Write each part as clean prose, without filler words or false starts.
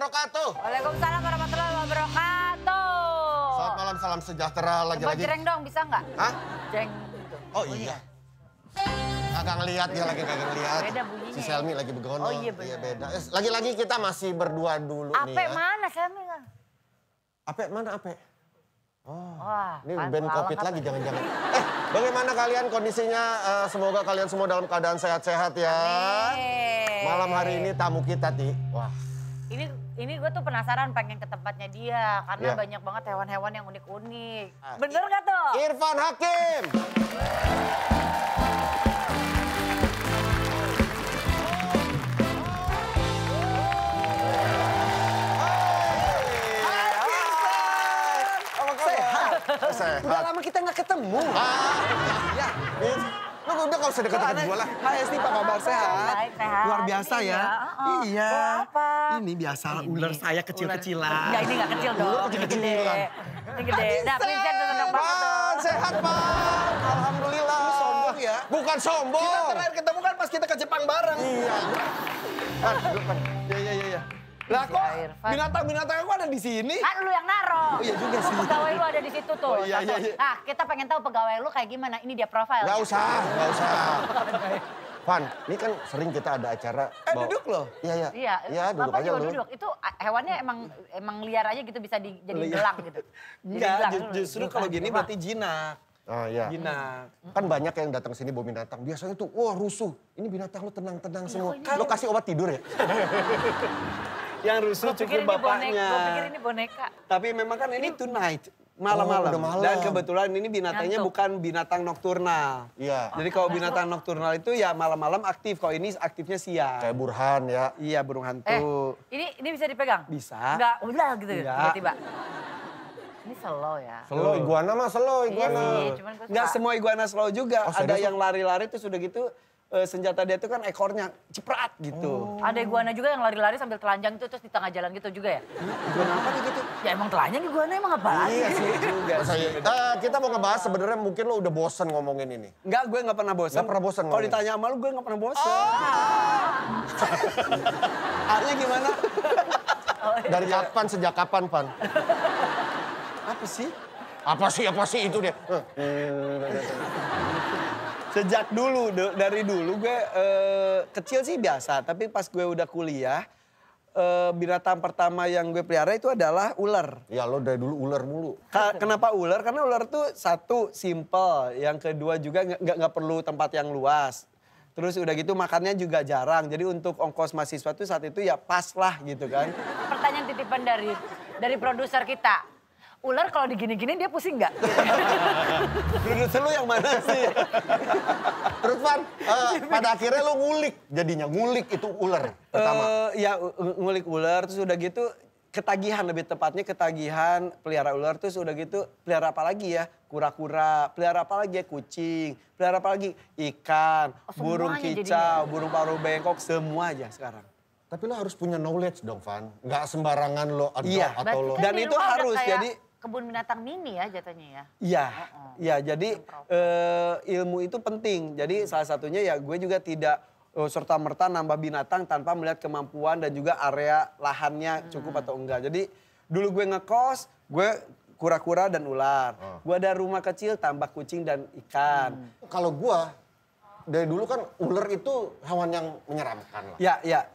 wabarakatuh. Waalaikumsalam warahmatullahi wabarakatuh. Selamat malam, salam sejahtera lagi-lagi. Buat jereng dong, bisa nggak? Hah? Jereng. Oh iya. Kagak ngeliat dia lagi, kagak ngeliat. Beda bunyinya. Si Selmi lagi begono. Oh iya bener. Iya beda. Lagi-lagi kita masih berdua dulu nih Ape ya. mana Selmi nggak? Ape mana Ape? Oh, Wah, ini kan band pengalaman COVID apa? lagi jangan-jangan. Bagaimana kalian kondisinya? Semoga kalian semua dalam keadaan sehat-sehat ya. Amin. Malam hari ini tamu kita, Ti. Wah. Ini gue tuh penasaran pengen ke tempatnya dia. Karena Iya. banyak banget hewan-hewan yang unik-unik. Bener nggak tuh? Irfan Hakim. Sehat. Udah lama kita nggak ketemu. Ya, lu udah gak usah deket-deket gue lah. Hai Esti, apa kabar? Sehat? Baik, sehat. Luar biasa Ini ya. Iya. Bawa apa? Ini biasa ular saya kecil-kecilan. Enggak, ini nggak kecil dong. Ular Ini kecil-kecilan. gede. Ini gede. Nah, Vincent tuh seneng banget tuh. Pan, sehat Pan. Alhamdulillah. Lu sombong ya. Bukan sombong. Kita terakhir ketemu kan pas kita ke Jepang bareng. Iya. Pan, duduk, Pan. Iya. Lah kok Irfan. binatang-binatang kok ada di sini? Kan lu yang naro. Oh, iya juga sih. Pegawai lu ada di situ tuh. Oh, iya, Satu. iya. Nah, kita pengen tahu pegawai lu kayak gimana. Ini dia profil. Gak usah. Pan, ini kan sering kita ada acara. Duduk loh. Iya. Iya, Iya, duduk Bapak aja juga lu. duduk. Itu hewannya emang liar aja gitu bisa jadi Liar. gelang gitu. Jadi Enggak, gelang. justru kalau gini berarti jinak. Oh iya. Jinak. Kan banyak yang datang sini bawa binatang. Biasanya tuh, wah rusuh. Ini binatang lu tenang-tenang semua. ini- Lo kasih obat tidur ya? Yang rusuh Gue pikir cukup ini boneka. bapaknya. Gue pikir ini boneka. Tapi memang kan ini tonight. Malam-malam. Oh, udah malam. Dan kebetulan ini binatangnya Ngantuk. bukan binatang nokturnal. Iya. Jadi kalau binatang nokturnal itu ya malam-malam aktif. Kalau ini aktifnya siang. Kayak Burhan ya. Iya, burung hantu. Ini bisa dipegang? Bisa. Enggak, udah gitu Enggak. tiba-tiba. Ini slow ya. Slow iguana mah slow Iya iguana. sih, cuman gue Nggak semua iguana slow juga. Oh, Ada serius? yang lari-lari tuh sudah gitu. Senjata dia tuh kan ekornya ceprat gitu. Ada iguana juga yang lari-lari sambil telanjang itu terus di tengah jalan gitu juga ya? Iguana apa nih gitu? Ya emang telanjang iguana emang apa lagi? Iya sih juga sih. Kita mau ngebahas sebenarnya mungkin lo udah bosen ngomongin ini. Enggak, gue nggak pernah bosan. Nggak pernah bosan Kalau ngomongin. ditanya sama lu, gue nggak pernah bosan. Artinya gimana? Dari kapan, sejak kapan, Pan? Apa sih? Apa sih itu dia? Sejak dulu, dari dulu gue kecil sih biasa. Tapi pas gue udah kuliah, binatang pertama yang gue pelihara itu adalah ular. Ya lo dari dulu ular mulu. Kenapa ular? Karena ular tuh satu, simple. Yang kedua juga nggak perlu tempat yang luas. Terus udah gitu makannya juga jarang. Jadi untuk ongkos mahasiswa tuh saat itu ya pas lah gitu kan. Pertanyaan titipan dari produser kita. Ular kalau digini-gini dia pusing nggak? Produser lu yang mana sih? Terus Pan, pada akhirnya lo ngulik. Jadinya ngulik itu ular pertama. Ya ngulik ular terus udah gitu ketagihan, lebih tepatnya ketagihan pelihara ular terus udah gitu pelihara apa lagi ya? Kura-kura, pelihara apa lagi ya? Kucing, pelihara apa lagi? Ikan, burung semuanya kicau, jadinya. burung paruh bengkok, semua aja sekarang. Tapi lo harus punya knowledge dong, Van. Nggak sembarangan lo adopt Iya. atau lo... Dan di itu rumah udah harus, kayak jadi- kebun binatang mini ya jatuhnya ya. Iya, iya. Jadi ilmu itu penting. Jadi salah satunya ya gue juga tidak serta-merta nambah binatang tanpa melihat kemampuan dan juga area lahannya cukup atau enggak. Jadi dulu gue ngekos, gue kura-kura dan ular. Gue ada rumah kecil tambah kucing dan ikan. Kalau gua, dari dulu kan ular itu hewan yang menyeramkan lah. Ya.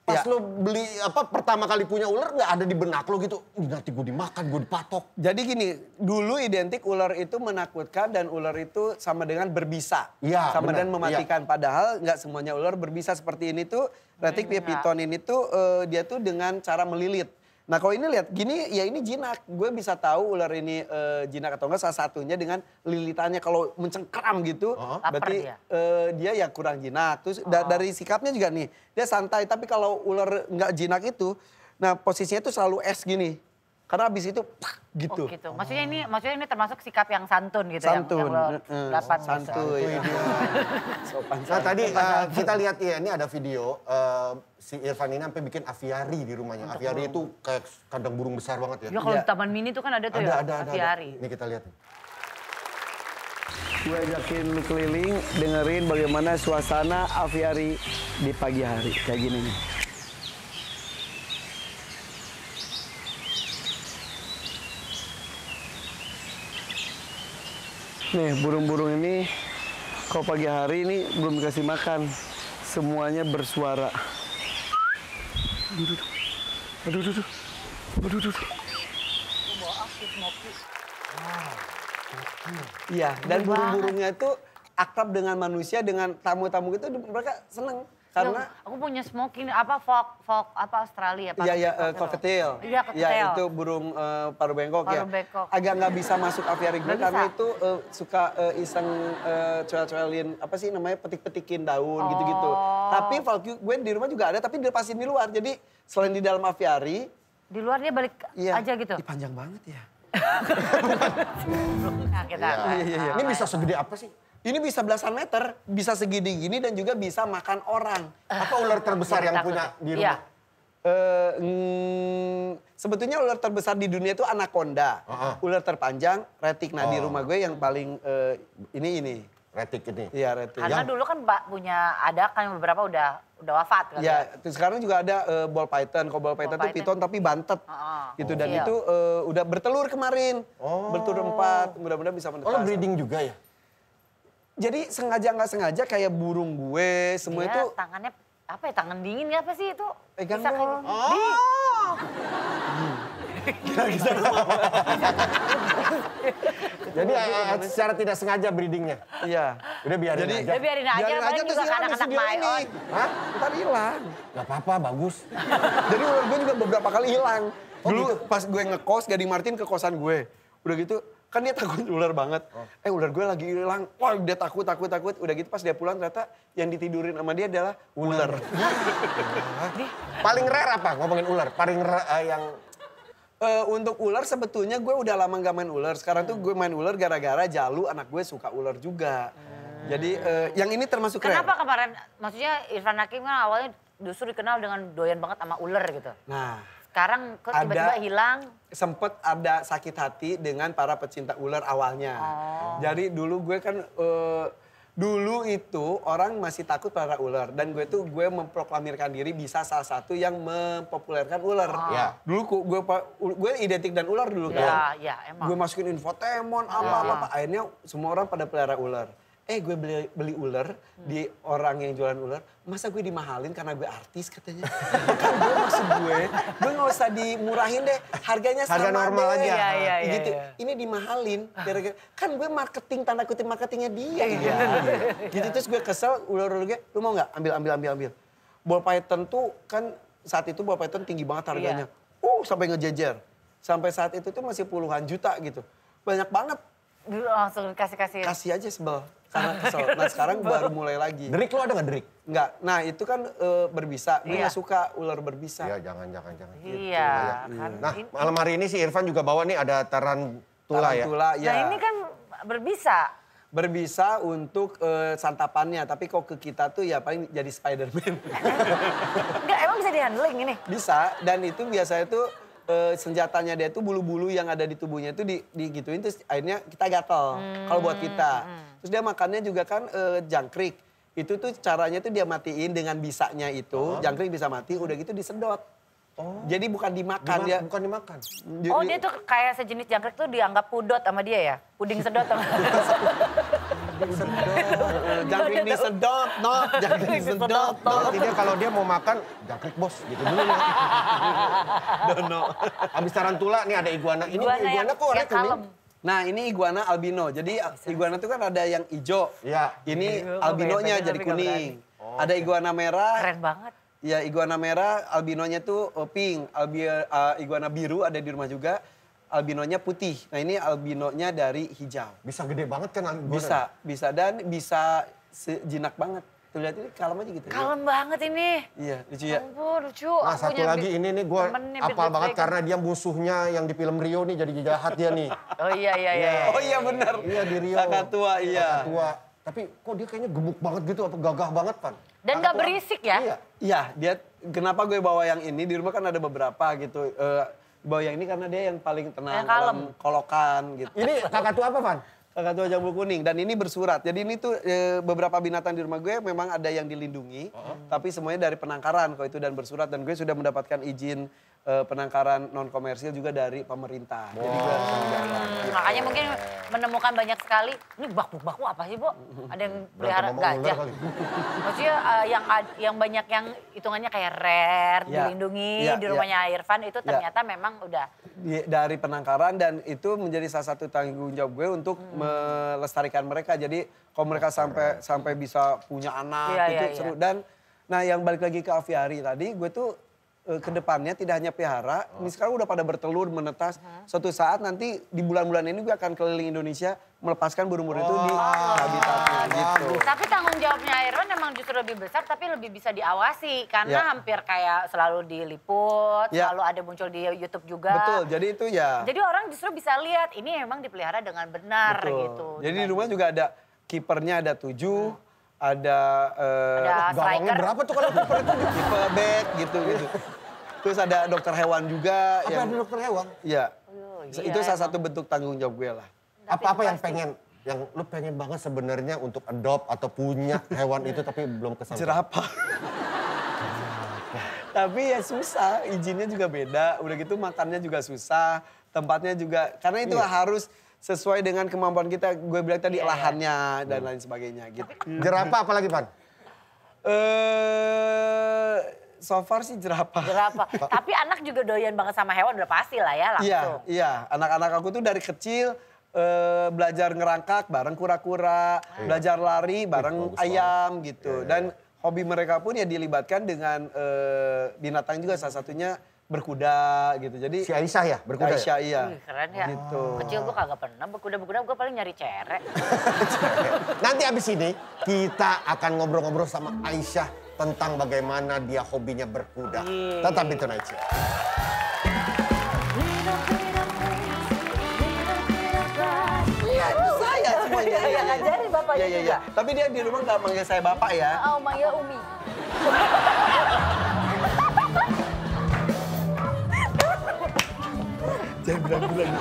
Pas lo beli, pertama kali punya ular nggak ada di benak lo gitu. Ih, nanti gue dimakan, gue dipatok. Jadi gini, dulu identik ular itu menakutkan dan ular itu sama dengan berbisa. Iya, Sama benar. dengan mematikan. Padahal nggak semuanya ular berbisa seperti ini tuh. Reticvia piton ini tuh dia tuh dengan cara melilit. Nah kalau ini lihat gini ya ini jinak. Gue bisa tahu ular ini jinak atau enggak salah satunya dengan lilitannya. Kalau mencengkram gitu berarti dia ya kurang jinak. Terus dari sikapnya juga nih dia santai. Tapi kalau ular nggak jinak itu nah posisinya tuh selalu S gini. Karena habis itu gitu. Oh, gitu. Maksudnya ini termasuk sikap yang santun gitu Santun. yang delapan Santuy. Sopan. Nah tadi kita lihat ya ini ada video si Irfan ini sampai bikin aviari di rumahnya. Aviari itu kayak kandang burung besar banget ya. Ya kalau di Taman Mini tuh kan ada tuh Ada. aviari. Ini kita lihat. Gue ajakin lu keliling, dengerin bagaimana suasana aviari di pagi hari. Kayak gini nih. Nih burung-burung ini kalau pagi hari ini belum dikasih makan. Semuanya bersuara. Aduh. Iya, dan burung-burungnya itu akrab dengan manusia, dengan tamu-tamu itu mereka seneng. Karena aku punya smoking fok apa Australia apa? Iya, cockatiel. Iya, cockatiel. Ya, itu burung paru bengkok ya. Bengkok. Agak nggak bisa masuk aviary gue Nggak karena bisa. itu suka iseng coel-coelin apa sih namanya petik-petikin daun gitu-gitu. Tapi valkue gue di rumah juga ada tapi dilepasin di luar. Jadi selain di dalam aviary, Di luar dia balik aja gitu. Panjang banget ya. Nah, kita. Iya. Ini bisa segede apa sih? Ini bisa belasan meter, bisa segini gini dan juga bisa makan orang. Apa ular terbesar yang Takut. punya di Iya. rumah? Sebetulnya ular terbesar di dunia itu anaconda. Ular terpanjang, retik. Nah di rumah gue yang paling ini. Retik ini. Iya retik. Karena dulu kan punya ada kan beberapa udah wafat kan. Ya, terus sekarang juga ada ball python. Kalau ball python itu python. piton tapi bantet. Gitu dan Kecil. itu udah bertelur kemarin. Bertelur 4, mudah-mudahan bisa menetas. Oh, lo breeding juga ya? Jadi sengaja nggak sengaja kayak burung gue, semua Dia itu tangannya apa ya, tangan dingin apa sih itu? pegang Bisa kayak- dong. Jadi secara tidak sengaja breedingnya. Iya. Udah biarin Jadi- aja. Ya biarin aja, Biarin paling terus juga hilang di anak-anak studio ini. Mayon. Hah? Ntar hilang. Gak apa-apa, bagus. Jadi ular gue juga beberapa kali hilang. Oh, Dulu gitu? pas gue ngekos, Gading Martin ke kosan gue. Udah gitu, kan dia takut ular banget. Ular gue lagi hilang. Wah dia takut. Udah gitu pas dia pulang ternyata yang ditidurin sama dia adalah ular. Paling rare apa ngomongin ular? Paling yang Untuk ular sebetulnya gue udah lama gak main ular. Sekarang tuh gue main ular gara-gara Jalu anak gue suka ular juga. Jadi yang ini termasuk rare. Kenapa kemarin, maksudnya Irfan Hakim kan awalnya justru dikenal dengan doyan banget sama ular gitu. Nah, Sekarang kok tiba-tiba hilang. sempet ada sakit hati dengan para pecinta ular awalnya. Jadi dulu gue kan, dulu itu orang masih takut pada ular. Dan gue memproklamirkan diri bisa salah satu yang mempopulerkan ular. Ya. Dulu gue identik dan ular dulu kan. Iya, emang. Gue masukin infotainment, apa. Akhirnya semua orang pada pelihara ular. Gue beli ular di orang yang jualan ular. Masa gue dimahalin karena gue artis katanya. Kan gue maksud gue gak usah dimurahin deh. Harganya Harga sama normal deh. aja. Iya, Gitu. iya. Ini dimahalin. Gara-gara, kan gue marketing, tanda kutip marketingnya dia. Gitu terus gue kesel, ular-ular gue, lu mau gak? Ambil. Ball python tuh kan saat itu ball python tinggi banget harganya. Sampai ngejejer. Sampai saat itu tuh masih puluhan juta gitu. Banyak banget. Dulu langsung dikasih. Kasih aja sebel. Karena kesel. Nah sekarang baru mulai lagi. derik lo ada nggak derik? Enggak. Nah itu kan berbisa. Gue Iya. gak suka ular berbisa. Iya, jangan. Iya. Kan. Nah, malam hari ini si Irfan juga bawa nih ada tarantula ya. Tarantula, ya. Nah ini kan berbisa. Berbisa untuk santapannya. Tapi kok ke kita tuh ya paling jadi Spider-Man. Enggak, emang bisa di-handling ini? Bisa. Dan itu biasanya tuh senjatanya dia tuh bulu-bulu yang ada di tubuhnya itu digituin terus akhirnya kita gatel kalau buat kita. Terus dia makannya juga kan jangkrik. Itu tuh caranya tuh dia matiin dengan bisanya itu, jangkrik bisa mati, udah gitu disedot. Jadi bukan dimakan dia. Bukan dimakan. Oh dia tuh kayak sejenis jangkrik tuh dianggap pudot sama dia ya? Puding sedot sama Jangkrik disedot, jangkrik disedot, Berarti dia kalau dia mau makan jangkrik bos gitu dulu ya. Dono. Habis tarantula nih ada iguana. Ini iguana kok warnanya kuning. Nah ini iguana albino. Jadi iguana itu kan ada yang hijau. Iya. Ini albinonya jadi kuning. Ada iguana merah. Keren banget. Ya iguana merah, albinonya tuh pink. Iguana biru ada di rumah juga. Albinonya putih. Nah ini albinonya dari hijau. Bisa gede banget kan iguana? Bisa dan bisa sejinak banget. Tuh lihat ini kalem aja gitu. Kalem banget ini. Iya lucu ya. Ampun lucu. Nah Aku satu punya lagi ini nih gue temen nih, apal Big banget Big. karena dia musuhnya yang di film Rio nih jadi jahat dia nih. Oh iya. Oh iya benar. Iya di Rio. Kakak tua iya. Kakak tua. Tapi kok dia kayaknya gemuk banget gitu apa gagah banget Pan? Dan Kakak gak tua. berisik ya? Iya. Iya, dia kenapa gue bawa yang ini? Di rumah kan ada beberapa gitu. Bawa yang ini karena dia yang paling tenang Yang kalem. dalam kolokan gitu. Ini kakak tua apa Pan? Kakak tua jambu kuning dan ini bersurat. Jadi ini tuh beberapa binatang di rumah gue memang ada yang dilindungi, tapi semuanya dari penangkaran kalau itu dan bersurat dan gue sudah mendapatkan izin penangkaran non komersil juga dari pemerintah. Jadi gue tanggung jawab. Makanya mungkin menemukan banyak sekali, ini baku-baku apa sih, Bu? Ada yang pelihara gajah. Maksudnya yang banyak yang hitungannya kayak rare, dilindungi di rumahnya Irfan itu ternyata memang udah. Dari penangkaran dan itu menjadi salah satu tanggung jawab gue untuk melestarikan mereka. Jadi kalau mereka sampai bisa punya anak itu seru. Dan nah yang balik lagi ke aviari tadi, gue tuh kedepannya tidak hanya pelihara, ini sekarang udah pada bertelur, menetas. Suatu saat nanti di bulan-bulan ini gue akan keliling Indonesia melepaskan burung-burung itu di habitatnya gitu. Tapi tanggung jawabnya Irfan memang justru lebih besar tapi lebih bisa diawasi. Karena hampir kayak selalu diliput, selalu ada muncul di YouTube juga. Betul, jadi itu ya. Jadi orang justru bisa lihat ini memang dipelihara dengan benar gitu. Jadi di rumah juga ada kipernya ada 7. Ada gawangnya berapa tuh kalau kiper itu? Kiper back gitu. Terus ada dokter hewan juga. Apa ada dokter hewan? Iya. Itu salah satu bentuk tanggung jawab gue lah. Apa-apa yang lu pengen banget sebenarnya untuk adopt atau punya hewan itu tapi belum kesampaian? Jerapah. Tapi ya susah, izinnya juga beda. Udah gitu makannya juga susah, tempatnya juga. Karena itu harus sesuai dengan kemampuan kita. Gue bilang tadi lahannya dan lain sebagainya gitu. Jerapah apa lagi, Pan? So far sih jerapah. Tapi anak juga doyan banget sama hewan udah pasti lah ya langsung. Iya. Anak-anak aku tuh dari kecil belajar ngerangkak bareng kura-kura, belajar lari bareng ayam gitu. Dan hobi mereka pun ya dilibatkan dengan binatang juga, salah satunya berkuda gitu. Jadi si Aisyah ya berkuda. Aisyah iya. Keren ya. Gitu. Kecil gue kagak pernah berkuda, gue paling nyari cerek. Nanti abis ini kita akan ngobrol-ngobrol sama Aisyah tentang bagaimana dia hobinya berkuda. Tetap di Tonight Show. Iya, itu saya semuanya. Iya, ngajarin bapaknya juga. Tapi dia di rumah nggak manggil saya bapak ya. Oh, manggil Umi. Jangan bilang-bilang.